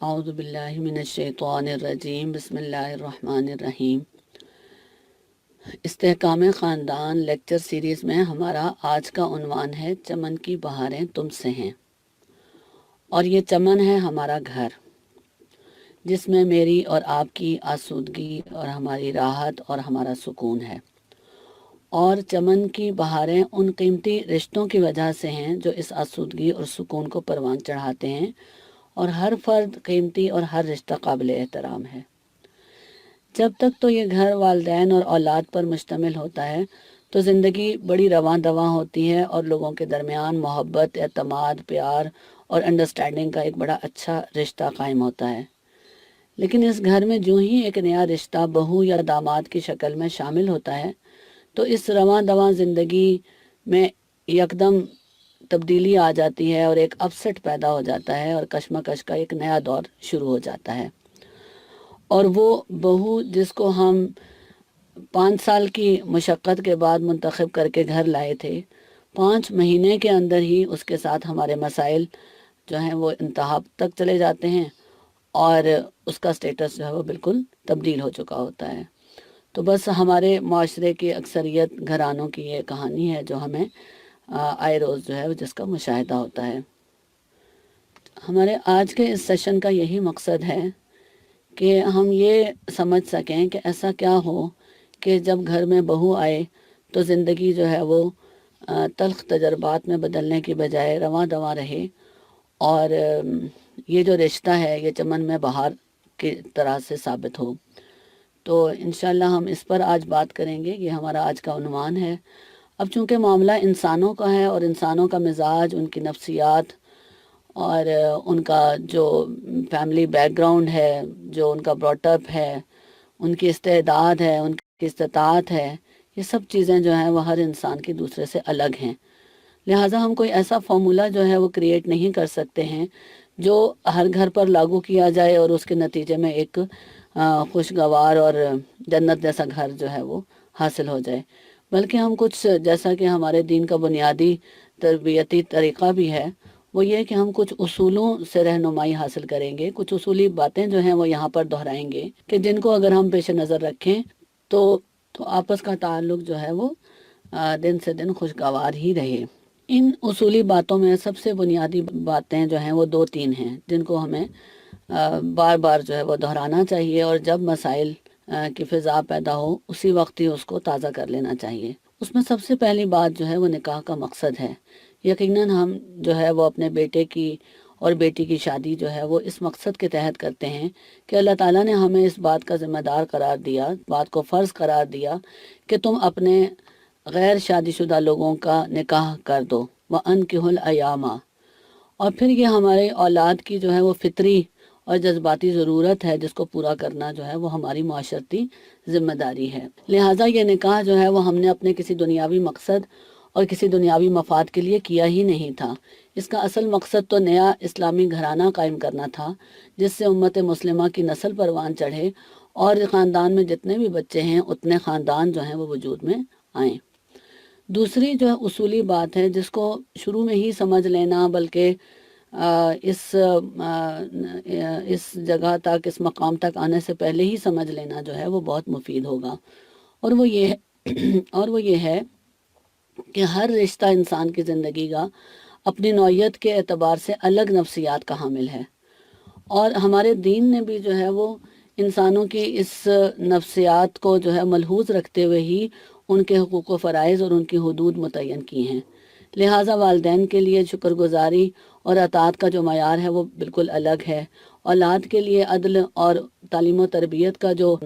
اعوذ باللہ من الشیطان الرجیم بسم اللہ الرحمن الرحیم۔ استحکام خاندان لیکچر سیریز میں ہمارا آج کا عنوان ہے چمن کی بہاریں تم سے ہیں، اور یہ چمن ہے ہمارا گھر، جس میں میری اور آپ کی آسودگی اور ہماری راحت اور ہمارا سکون ہے۔ اور چمن کی بہاریں ان قیمتی رشتوں کی وجہ سے ہیں جو اس آسودگی اور سکون کو پروان چڑھاتے ہیں، اور ہر فرد قیمتی اور ہر رشتہ قابل احترام ہے۔ جب تک تو یہ گھر والدین اور اولاد پر مشتمل ہوتا ہے تو زندگی بڑی رواں دواں ہوتی ہے، اور لوگوں کے درمیان محبت، اعتماد، پیار اور انڈرسٹینڈنگ کا ایک بڑا اچھا رشتہ قائم ہوتا ہے۔ لیکن اس گھر میں جو ہی ایک نیا رشتہ بہو یا داماد کی شکل میں شامل ہوتا ہے تو اس رواں دواں زندگی میں یکدم تبدیلی آ جاتی ہے، اور ایک اپسٹ پیدا ہو جاتا ہے، اور کشمکش کا ایک نیا دور شروع ہو جاتا ہے۔ اور وہ بہو جس کو ہم 5 سال کی مشقت کے بعد منتخب کر کے گھر لائے تھے، 5 مہینے کے اندر ہی اس کے ساتھ ہمارے مسائل جو ہیں وہ انتہا تک چلے جاتے ہیں، اور اس کا سٹیٹس جو ہے وہ بالکل تبدیل ہو چکا ہوتا ہے۔ تو بس ہمارے معاشرے کی اکثریت گھرانوں کی یہ کہانی ہے جو ہمیں آئے روز جو ہے جس کا مشاہدہ ہوتا ہے۔ ہمارے آج کے اس سیشن کا یہی مقصد ہے کہ ہم یہ سمجھ سکیں کہ ایسا کیا ہو کہ جب گھر میں بہو آئے تو زندگی جو ہے وہ تلخ تجربات میں بدلنے کی بجائے رواں دواں رہے، اور یہ جو رشتہ ہے یہ چمن میں بہار کی طرح سے ثابت ہو۔ تو انشاءاللہ ہم اس پر آج بات کریں گے، یہ ہمارا آج کا عنوان ہے۔ اب چونکہ معاملہ انسانوں کا ہے، اور انسانوں کا مزاج، ان کی نفسیات اور ان کا جو فیملی بیک گراؤنڈ ہے، جو ان کا براٹ اپ ہے، ان کی استعداد ہے، ان کی استطاعت ہے، یہ سب چیزیں جو ہیں وہ ہر انسان کی دوسرے سے الگ ہیں۔ لہٰذا ہم کوئی ایسا فارمولا جو ہے وہ کریٹ نہیں کر سکتے ہیں جو ہر گھر پر لاگو کیا جائے اور اس کے نتیجے میں ایک خوشگوار اور جنت جیسا گھر جو ہے وہ حاصل ہو جائے، بلکہ ہم کچھ، جیسا کہ ہمارے دین کا بنیادی تربیتی طریقہ بھی ہے، وہ یہ کہ ہم کچھ اصولوں سے رہنمائی حاصل کریں گے، کچھ اصولی باتیں جو ہیں وہ یہاں پر دہرائیں گے کہ جن کو اگر ہم پیش نظر رکھیں تو آپس کا تعلق جو ہے وہ دن سے دن خوشگوار ہی رہے۔ ان اصولی باتوں میں سب سے بنیادی باتیں جو ہیں وہ 2-3 ہیں جن کو ہمیں بار بار جو ہے وہ دہرانا چاہیے، اور جب مسائل کی فضا پیدا ہو اسی وقت ہی اس کو تازہ کر لینا چاہیے۔ اس میں سب سے پہلی بات جو ہے وہ نکاح کا مقصد ہے۔ یقیناً ہم جو ہے وہ اپنے بیٹے کی اور بیٹی کی شادی جو ہے وہ اس مقصد کے تحت کرتے ہیں کہ اللہ تعالیٰ نے ہمیں اس بات کا ذمہ دار قرار دیا، بات کو فرض قرار دیا کہ تم اپنے غیر شادی شدہ لوگوں کا نکاح کر دو، وَأَنكِحُوا الْأَيَامَ۔ اور پھر یہ ہمارے اولاد کی جو ہے وہ فطری اور جذباتی ضرورت ہے جس کو پورا کرنا جو ہے وہ ہماری معاشرتی ذمہ داری ہے۔ لہٰذا یہ نکاح جو ہے وہ ہم نے اپنے کسی دنیاوی مقصد اور کسی دنیاوی مفاد کے لیے کیا ہی نہیں تھا۔ اس کا اصل مقصد تو نیا اسلامی گھرانہ قائم کرنا تھا جس سے امت مسلمہ کی نسل پروان چڑھے، اور خاندان میں جتنے بھی بچے ہیں اتنے خاندان جو ہیں وہ وجود میں آئیں۔ دوسری جو اصولی بات ہے جس کو شروع میں ہی سمجھ لینا، بلکہ اس جگہ تک، اس مقام تک آنے سے پہلے ہی سمجھ لینا جو ہے وہ بہت مفید ہوگا، اور وہ یہ ہے اور وہ یہ ہے کہ ہر رشتہ انسان کی زندگی کا اپنی نوعیت کے اعتبار سے الگ نفسیات کا حامل ہے، اور ہمارے دین نے بھی جو ہے وہ انسانوں کی اس نفسیات کو جو ہے ملحوظ رکھتے ہوئے ہی ان کے حقوق و فرائض اور ان کی حدود متعین کی ہیں۔ لہٰذا والدین کے لیے شکر گزاری اور اطاعت کا جو معیار ہے وہ بالکل الگ ہے، اولاد کے لیے عدل اور تعلیم و تربیت کا جو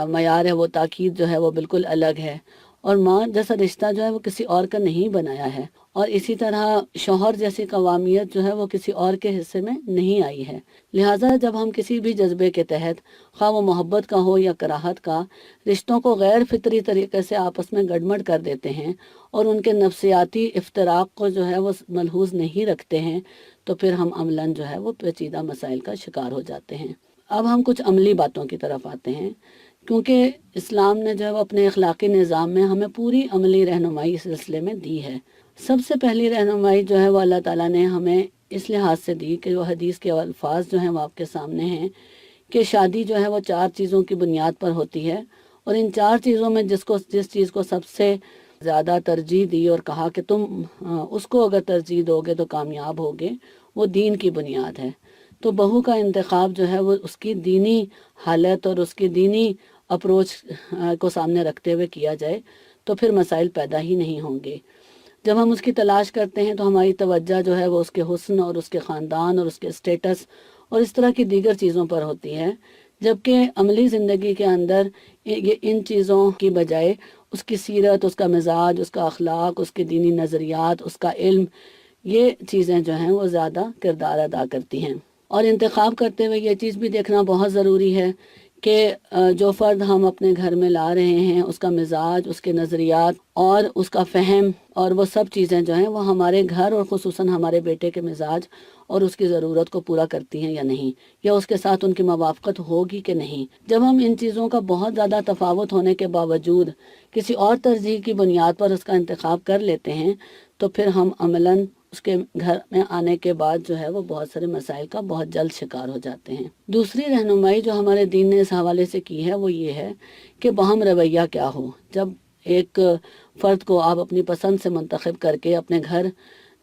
معیار ہے وہ تاکید جو ہے وہ بالکل الگ ہے، اور ماں جیسا رشتہ جو ہے وہ کسی اور کا نہیں بنایا ہے، اور اسی طرح شوہر جیسی قوامیت جو ہے وہ کسی اور کے حصے میں نہیں آئی ہے۔ لہٰذا جب ہم کسی بھی جذبے کے تحت، خواہ وہ محبت کا ہو یا کراہت کا، رشتوں کو غیر فطری طریقے سے آپس میں گڑمڑ کر دیتے ہیں اور ان کے نفسیاتی افتراق کو جو ہے وہ ملحوظ نہیں رکھتے ہیں، تو پھر ہم عملاً جو ہے وہ پیچیدہ مسائل کا شکار ہو جاتے ہیں۔ اب ہم کچھ عملی باتوں کی طرف آتے ہیں، کیونکہ اسلام نے جو ہے وہ اپنے اخلاقی نظام میں ہمیں پوری عملی رہنمائی اس سلسلے میں دی ہے۔ سب سے پہلی رہنمائی جو ہے وہ اللہ تعالیٰ نے ہمیں اس لحاظ سے دی کہ وہ حدیث کے الفاظ جو ہیں وہ آپ کے سامنے ہیں کہ شادی جو ہے وہ 4 چیزوں کی بنیاد پر ہوتی ہے، اور ان 4 چیزوں میں جس چیز کو سب سے زیادہ ترجیح دی اور کہا کہ تم اس کو اگر ترجیح دو گے تو کامیاب ہوگے، وہ دین کی بنیاد ہے۔ تو بہو کا انتخاب جو ہے وہ اس کی دینی حالت اور اس کی دینی اپروچ کو سامنے رکھتے ہوئے کیا جائے تو پھر مسائل پیدا ہی نہیں ہوں گے۔ جب ہم اس کی تلاش کرتے ہیں تو ہماری توجہ جو ہے وہ اس کے حسن اور اس کے خاندان اور اس کے اسٹیٹس اور اس طرح کی دیگر چیزوں پر ہوتی ہے، جبکہ عملی زندگی کے اندر یہ ان چیزوں کی بجائے اس کی سیرت، اس کا مزاج، اس کا اخلاق، اس کے دینی نظریات، اس کا علم، یہ چیزیں جو ہیں وہ زیادہ کردار ادا کرتی ہیں۔ اور انتخاب کرتے ہوئے یہ چیز بھی دیکھنا بہت ضروری ہے کہ جو فرد ہم اپنے گھر میں لا رہے ہیں، اس کا مزاج، اس کے نظریات اور اس کا فہم اور وہ سب چیزیں جو ہیں وہ ہمارے گھر اور خصوصاً ہمارے بیٹے کے مزاج اور اس کی ضرورت کو پورا کرتی ہیں یا نہیں، یا اس کے ساتھ ان کی موافقت ہوگی کہ نہیں۔ جب ہم ان چیزوں کا بہت زیادہ تفاوت ہونے کے باوجود کسی اور ترجیح کی بنیاد پر اس کا انتخاب کر لیتے ہیں تو پھر ہم عملاً اس کے گھر میں آنے کے بعد جو ہے وہ بہت سارے مسائل کا بہت جلد شکار ہو جاتے ہیں۔ دوسری رہنمائی جو ہمارے دین نے اس حوالے سے کی ہے وہ یہ ہے کہ باہم رویہ کیا ہو۔ جب ایک فرد کو آپ اپنی پسند سے منتخب کر کے اپنے گھر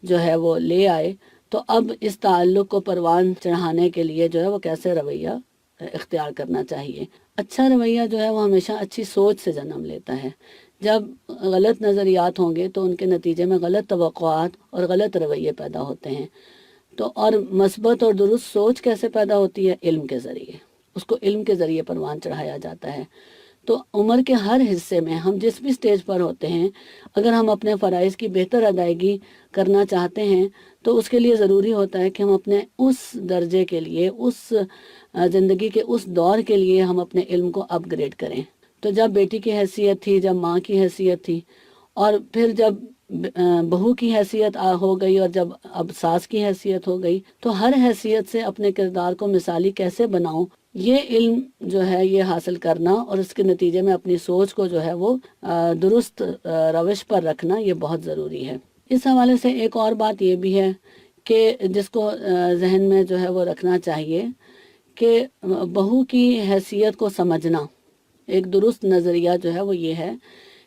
جو ہے وہ لے آئے تو اب اس تعلق کو پروان چڑھانے کے لیے جو ہے وہ کیسے رویہ اختیار کرنا چاہیے۔ اچھا رویہ جو ہے وہ ہمیشہ اچھی سوچ سے جنم لیتا ہے۔ جب غلط نظریات ہوں گے تو ان کے نتیجے میں غلط توقعات اور غلط رویے پیدا ہوتے ہیں۔ تو اور مثبت اور درست سوچ کیسے پیدا ہوتی ہے؟ علم کے ذریعے، اس کو علم کے ذریعے پروان چڑھایا جاتا ہے۔ تو عمر کے ہر حصے میں ہم جس بھی سٹیج پر ہوتے ہیں، اگر ہم اپنے فرائض کی بہتر ادائیگی کرنا چاہتے ہیں تو اس کے لیے ضروری ہوتا ہے کہ ہم اپنے اس درجے کے لیے، اس زندگی کے اس دور کے لیے ہم اپنے علم کو اپ گریڈ کریں۔ تو جب بیٹی کی حیثیت تھی، جب ماں کی حیثیت تھی، اور پھر جب بہو کی حیثیت ہو گئی اور جب اب ساس کی حیثیت ہو گئی، تو ہر حیثیت سے اپنے کردار کو مثالی کیسے بناؤں، یہ علم جو ہے یہ حاصل کرنا اور اس کے نتیجے میں اپنی سوچ کو جو ہے وہ درست روش پر رکھنا یہ بہت ضروری ہے۔ اس حوالے سے ایک اور بات یہ بھی ہے کہ جس کو ذہن میں جو ہے وہ رکھنا چاہیے کہ بہو کی حیثیت کو سمجھنا، ایک درست نظریہ جو ہے وہ یہ ہے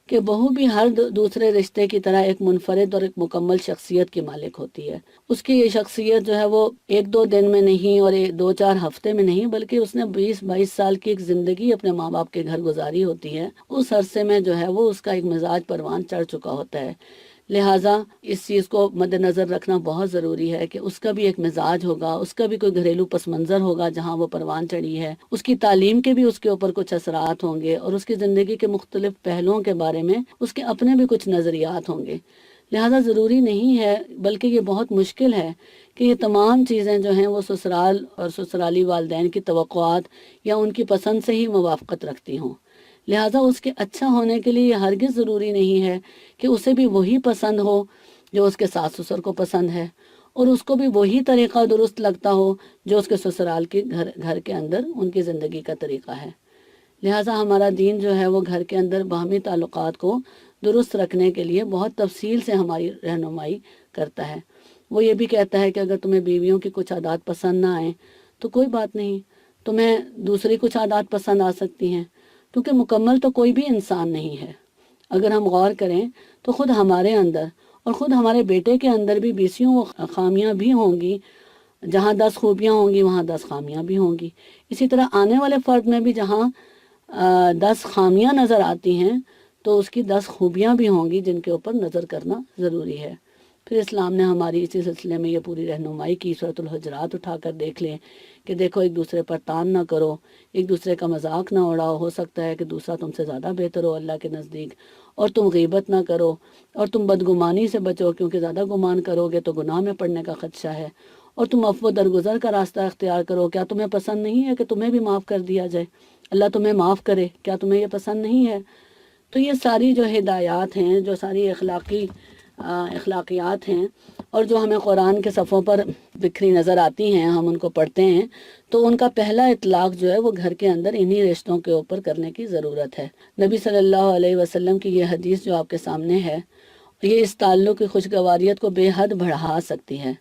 کہ بہو بھی ہر دوسرے رشتے کی طرح ایک منفرد اور ایک مکمل شخصیت کی مالک ہوتی ہے۔ اس کی یہ شخصیت جو ہے وہ 1-2 دن میں نہیں اور 2-4 ہفتے میں نہیں، بلکہ اس نے 20-22 سال کی ایک زندگی اپنے ماں باپ کے گھر گزاری ہوتی ہے۔ اس عرصے میں جو ہے وہ اس کا ایک مزاج پروان چڑھ چکا ہوتا ہے۔ لہٰذا اس چیز کو مد نظر رکھنا بہت ضروری ہے کہ اس کا بھی ایک مزاج ہوگا، اس کا بھی کوئی گھریلو پس منظر ہوگا جہاں وہ پروان چڑھی ہے، اس کی تعلیم کے بھی اس کے اوپر کچھ اثرات ہوں گے، اور اس کی زندگی کے مختلف پہلوؤں کے بارے میں اس کے اپنے بھی کچھ نظریات ہوں گے۔ لہٰذا ضروری نہیں ہے، بلکہ یہ بہت مشکل ہے کہ یہ تمام چیزیں جو ہیں وہ سسرال اور سسرالی والدین کی توقعات یا ان کی پسند سے ہی موافقت رکھتی ہوں۔ لہٰذا اس کے اچھا ہونے کے لیے یہ ہرگز ضروری نہیں ہے کہ اسے بھی وہی پسند ہو جو اس کے ساس سسر کو پسند ہے، اور اس کو بھی وہی طریقہ درست لگتا ہو جو اس کے سسرال کے گھر کے اندر ان کی زندگی کا طریقہ ہے۔ لہٰذا ہمارا دین جو ہے وہ گھر کے اندر باہمی تعلقات کو درست رکھنے کے لیے بہت تفصیل سے ہماری رہنمائی کرتا ہے۔ وہ یہ بھی کہتا ہے کہ اگر تمہیں بیویوں کی کچھ عادات پسند نہ آئیں تو کوئی بات نہیں، تمہیں دوسری کچھ عادات پسند آ سکتی ہیں، کیونکہ مکمل تو کوئی بھی انسان نہیں ہے۔ اگر ہم غور کریں تو خود ہمارے اندر اور خود ہمارے بیٹے کے اندر بھی 20 خامیاں بھی ہوں گی۔ جہاں 10 خوبیاں ہوں گی وہاں 10 خامیاں بھی ہوں گی۔ اسی طرح آنے والے فرد میں بھی جہاں 10 خامیاں نظر آتی ہیں تو اس کی 10 خوبیاں بھی ہوں گی جن کے اوپر نظر کرنا ضروری ہے۔ پھر اسلام نے ہماری اسی سلسلے میں یہ پوری رہنمائی کی۔ سورۃ الحجرات اٹھا کر دیکھ لیں کہ دیکھو ایک دوسرے پر تان نہ کرو، ایک دوسرے کا مذاق نہ اڑاؤ، ہو سکتا ہے کہ دوسرا تم سے زیادہ بہتر ہو اللہ کے نزدیک، اور تم غیبت نہ کرو، اور تم بدگمانی سے بچو کیونکہ زیادہ گمان کرو گے تو گناہ میں پڑنے کا خدشہ ہے، اور تم عفو درگزر کا راستہ اختیار کرو۔ کیا تمہیں پسند نہیں ہے کہ تمہیں بھی معاف کر دیا جائے، اللہ تمہیں معاف کرے؟ کیا تمہیں یہ پسند نہیں ہے؟ تو یہ ساری جو ہدایات ہیں، جو ساری اخلاقیات ہیں، اور جو ہمیں قرآن کے صفوں پر بکھری نظر آتی ہیں، ہم ان کو پڑھتے ہیں تو ان کا پہلا اطلاق جو ہے وہ گھر کے اندر انہی رشتوں کے اوپر کرنے کی ضرورت ہے۔ نبی صلی اللہ علیہ وسلم کی یہ حدیث جو آپ کے سامنے ہے، یہ اس تعلق کی خوشگواریت کو بے حد بڑھا سکتی ہے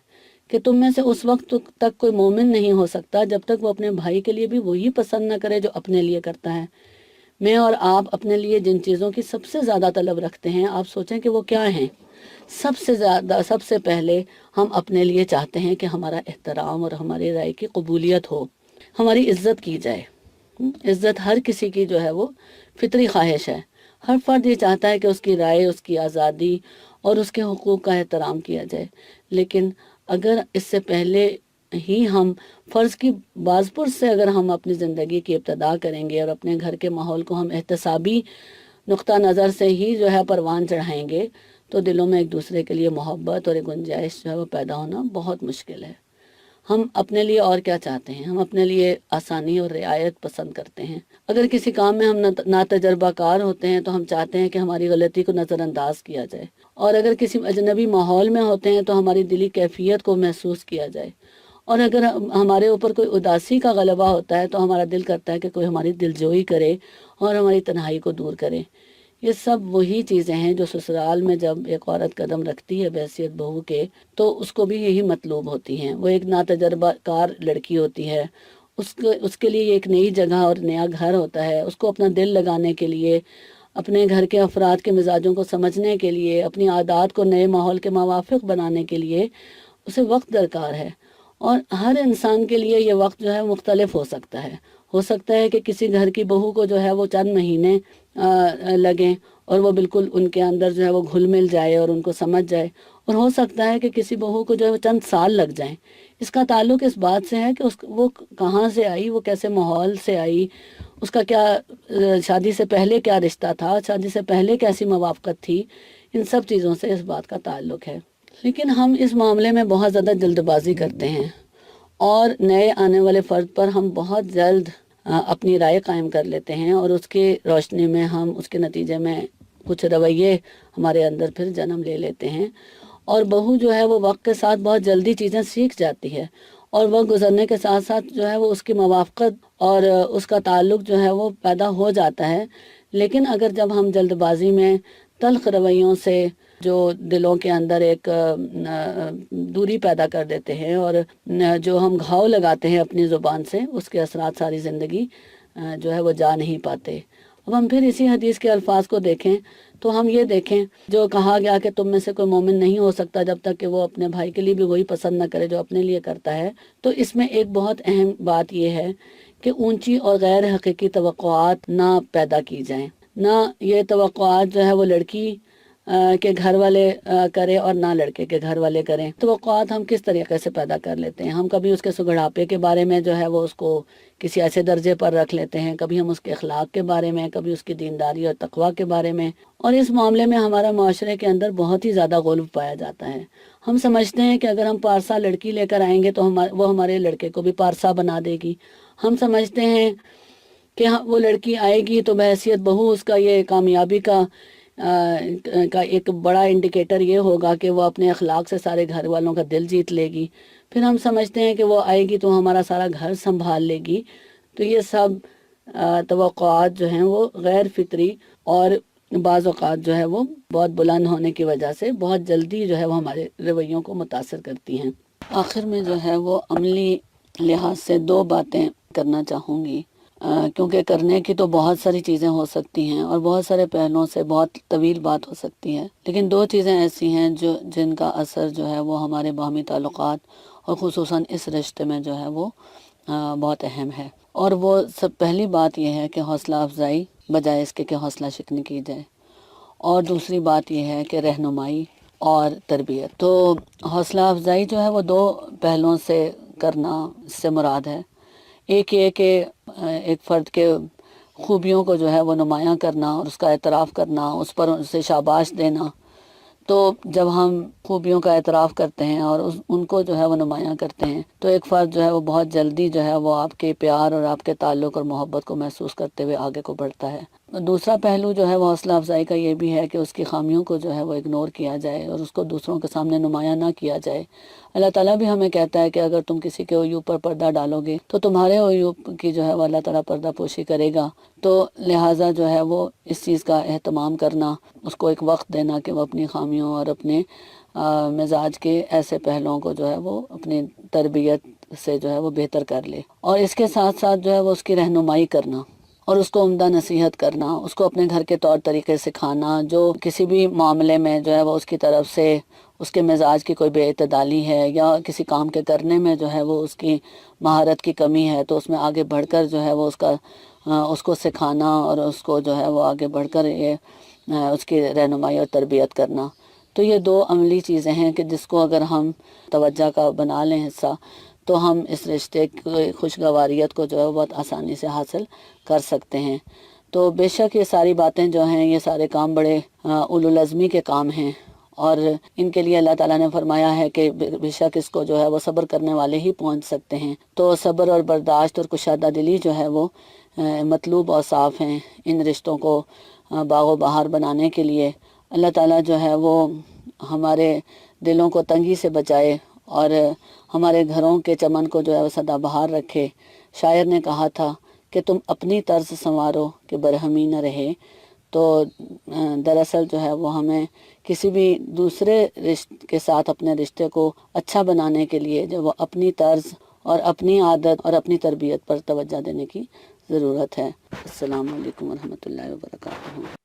کہ تم میں سے اس وقت تک کوئی مومن نہیں ہو سکتا جب تک وہ اپنے بھائی کے لیے بھی وہی پسند نہ کرے جو اپنے لیے کرتا ہے۔ میں اور آپ اپنے لیے جن چیزوں کی سب سے زیادہ طلب رکھتے ہیں، آپ سوچیں کہ وہ کیا ہیں؟ سب سے پہلے ہم اپنے لیے چاہتے ہیں کہ ہمارا احترام اور ہماری رائے کی قبولیت ہو، ہماری عزت کی جائے۔ عزت ہر کسی کی جو ہے وہ فطری خواہش ہے۔ ہر فرد یہ چاہتا ہے کہ اس کی رائے، اس کی آزادی اور اس کے حقوق کا احترام کیا جائے۔ لیکن اگر اس سے پہلے ہی ہم فرض کی بازپرس سے اگر ہم اپنی زندگی کی ابتدا کریں گے اور اپنے گھر کے ماحول کو ہم احتسابی نقطہ نظر سے ہی جو ہے پروان چڑھائیں گے تو دلوں میں ایک دوسرے کے لیے محبت اور ایک گنجائش جو ہے وہ پیدا ہونا بہت مشکل ہے۔ ہم اپنے لیے اور کیا چاہتے ہیں؟ ہم اپنے لیے آسانی اور رعایت پسند کرتے ہیں۔ اگر کسی کام میں ہم ناتجربہ کار ہوتے ہیں تو ہم چاہتے ہیں کہ ہماری غلطی کو نظر انداز کیا جائے، اور اگر کسی اجنبی ماحول میں ہوتے ہیں تو ہماری دلی کیفیت کو محسوس کیا جائے، اور اگر ہمارے اوپر کوئی اداسی کا غلبہ ہوتا ہے تو ہمارا دل کرتا ہے کہ کوئی ہماری دلجوئی کرے اور ہماری تنہائی کو دور کرے۔ یہ سب وہی چیزیں ہیں جو سسرال میں جب ایک عورت قدم رکھتی ہے بحیثیت بہو کے، تو اس کو بھی یہی مطلوب ہوتی ہیں۔ وہ ایک ناتجربہ کار لڑکی ہوتی ہے، اس کے لیے ایک نئی جگہ اور نیا گھر ہوتا ہے۔ اس کو اپنا دل لگانے کے لیے، اپنے گھر کے افراد کے مزاجوں کو سمجھنے کے لیے، اپنی عادات کو نئے ماحول کے موافق بنانے کے لیے اسے وقت درکار ہے۔ اور ہر انسان کے لیے یہ وقت جو ہے مختلف ہو سکتا ہے کہ کسی گھر کی بہو کو جو ہے وہ چند مہینے لگیں اور وہ بالکل ان کے اندر جو ہے وہ گھل مل جائے اور ان کو سمجھ جائے، اور ہو سکتا ہے کہ کسی بہو کو جو ہے وہ چند سال لگ جائیں۔ اس کا تعلق اس بات سے ہے کہ وہ کہاں سے آئی، وہ کیسے ماحول سے آئی، اس کا کیا شادی سے پہلے کیا رشتہ تھا، شادی سے پہلے کیسی موافقت تھی۔ ان سب چیزوں سے اس بات کا تعلق ہے۔ لیکن ہم اس معاملے میں بہت زیادہ جلد بازی کرتے ہیں، اور نئے آنے والے فرد پر ہم بہت جلد اپنی رائے قائم کر لیتے ہیں، اور اس کی روشنی میں ہم اس کے نتیجے میں کچھ رویے ہمارے اندر پھر جنم لے لیتے ہیں۔ اور بہو جو ہے وہ وقت کے ساتھ بہت جلدی چیزیں سیکھ جاتی ہے، اور وقت گزرنے کے ساتھ ساتھ جو ہے وہ اس کی موافقت اور اس کا تعلق جو ہے وہ پیدا ہو جاتا ہے۔ لیکن اگر جب ہم جلد بازی میں تلخ رویوں سے جو دلوں کے اندر ایک دوری پیدا کر دیتے ہیں، اور جو ہم گھاؤ لگاتے ہیں اپنی زبان سے، اس کے اثرات ساری زندگی جو ہے وہ جا نہیں پاتے۔ اب ہم پھر اسی حدیث کے الفاظ کو دیکھیں تو ہم یہ دیکھیں جو کہا گیا کہ تم میں سے کوئی مومن نہیں ہو سکتا جب تک کہ وہ اپنے بھائی کے لیے بھی وہی پسند نہ کرے جو اپنے لیے کرتا ہے، تو اس میں ایک بہت اہم بات یہ ہے کہ اونچی اور غیر حقیقی توقعات نہ پیدا کی جائیں۔ نہ یہ توقعات جو ہے وہ لڑکی کے گھر والے کرے اور نہ لڑکے کے گھر والے کریں۔ توقعات ہم کس طریقے سے پیدا کر لیتے ہیں؟ ہم کبھی اس کے سگڑاپے کے بارے میں جو ہے وہ اس کو کسی ایسے درجے پر رکھ لیتے ہیں، کبھی ہم اس کے اخلاق کے بارے میں، کبھی اس کی دینداری اور تقویٰ کے بارے میں، اور اس معاملے میں ہمارا معاشرے کے اندر بہت ہی زیادہ غلو پایا جاتا ہے۔ ہم سمجھتے ہیں کہ اگر ہم پارسا لڑکی لے کر آئیں گے تو وہ ہمارے لڑکے کو بھی پارسا بنا دے گی۔ ہم سمجھتے ہیں کہ وہ لڑکی آئے گی تو بحیثیت بہو اس کا یہ کامیابی کا ایک بڑا انڈیکیٹر یہ ہوگا کہ وہ اپنے اخلاق سے سارے گھر والوں کا دل جیت لے گی۔ پھر ہم سمجھتے ہیں کہ وہ آئے گی تو ہمارا سارا گھر سنبھال لے گی۔ تو یہ سب توقعات جو ہیں وہ غیر فطری اور بعض اوقات جو ہے وہ بہت بلند ہونے کی وجہ سے بہت جلدی جو ہے وہ ہمارے رویوں کو متاثر کرتی ہیں۔ آخر میں جو ہے وہ عملی لحاظ سے دو باتیں کرنا چاہوں گی، کیونکہ کرنے کی تو بہت ساری چیزیں ہو سکتی ہیں اور بہت سارے پہلوؤں سے بہت طویل بات ہو سکتی ہے، لیکن دو چیزیں ایسی ہیں جن کا اثر جو ہے وہ ہمارے باہمی تعلقات اور خصوصاً اس رشتے میں جو ہے وہ بہت اہم ہے۔ اور وہ سب پہلی بات یہ ہے کہ حوصلہ افزائی بجائے اس کے کہ حوصلہ شکنی کی جائے، اور دوسری بات یہ ہے کہ رہنمائی اور تربیت۔ تو حوصلہ افزائی جو ہے وہ دو پہلوؤں سے کرنا اس سے مراد ہے۔ ایک یہ کہ ایک فرد کے خوبیوں کو جو ہے وہ نمایاں کرنا اور اس کا اعتراف کرنا، اس پر اسے شاباش دینا۔ تو جب ہم خوبیوں کا اعتراف کرتے ہیں اور ان کو جو ہے وہ نمایاں کرتے ہیں تو ایک فرد جو ہے وہ بہت جلدی جو ہے وہ آپ کے پیار اور آپ کے تعلق اور محبت کو محسوس کرتے ہوئے آگے کو بڑھتا ہے۔ دوسرا پہلو جو ہے وہ حوصلہ افزائی کا یہ بھی ہے کہ اس کی خامیوں کو جو ہے وہ اگنور کیا جائے اور اس کو دوسروں کے سامنے نمایاں نہ کیا جائے۔ اللہ تعالیٰ بھی ہمیں کہتا ہے کہ اگر تم کسی کے عیوب پر پردہ ڈالو گے تو تمہارے عیوب کی جو ہے وہ اللہ تعالیٰ پردہ پوشی کرے گا۔ تو لہٰذا جو ہے وہ اس چیز کا اہتمام کرنا، اس کو ایک وقت دینا کہ وہ اپنی خامیوں اور اپنے مزاج کے ایسے پہلوؤں کو جو ہے وہ اپنی تربیت سے جو ہے وہ بہتر کر لے، اور اس کے ساتھ ساتھ جو ہے وہ اس کی رہنمائی کرنا اور اس کو عمدہ نصیحت کرنا، اس کو اپنے گھر کے طور طریقے سکھانا، جو کسی بھی معاملے میں جو ہے وہ اس کی طرف سے اس کے مزاج کی کوئی بے اعتدالی ہے یا کسی کام کے کرنے میں جو ہے وہ اس کی مہارت کی کمی ہے، تو اس میں آگے بڑھ کر جو ہے وہ اس کو سکھانا اور اس کو جو ہے وہ آگے بڑھ کر یہ اس کی رہنمائی اور تربیت کرنا۔ تو یہ دو عملی چیزیں ہیں کہ جس کو اگر ہم توجہ کا بنا لیں حصہ، تو ہم اس رشتے کی خوشگواریت کو جو ہے بہت آسانی سے حاصل کر سکتے ہیں۔ تو بے شک یہ ساری باتیں جو ہیں، یہ سارے کام بڑے اولو العزمی کے کام ہیں، اور ان کے لیے اللہ تعالیٰ نے فرمایا ہے کہ بے شک اس کو جو ہے وہ صبر کرنے والے ہی پہنچ سکتے ہیں۔ تو صبر اور برداشت اور کشادہ دلی جو ہے وہ مطلوب اور صاف ہیں ان رشتوں کو باغ و بہار بنانے کے لیے۔ اللہ تعالیٰ جو ہے وہ ہمارے دلوں کو تنگی سے بچائے اور ہمارے گھروں کے چمن کو جو ہے وہ سدا بہار رکھے۔ شاعر نے کہا تھا کہ تم اپنی طرز سنوارو کہ برہمی نہ رہے۔ تو دراصل جو ہے وہ ہمیں کسی بھی دوسرے رشتے کے ساتھ اپنے رشتے کو اچھا بنانے کے لیے جو وہ اپنی طرز اور اپنی عادت اور اپنی تربیت پر توجہ دینے کی ضرورت ہے۔ السلام علیکم ورحمۃ اللہ وبرکاتہ۔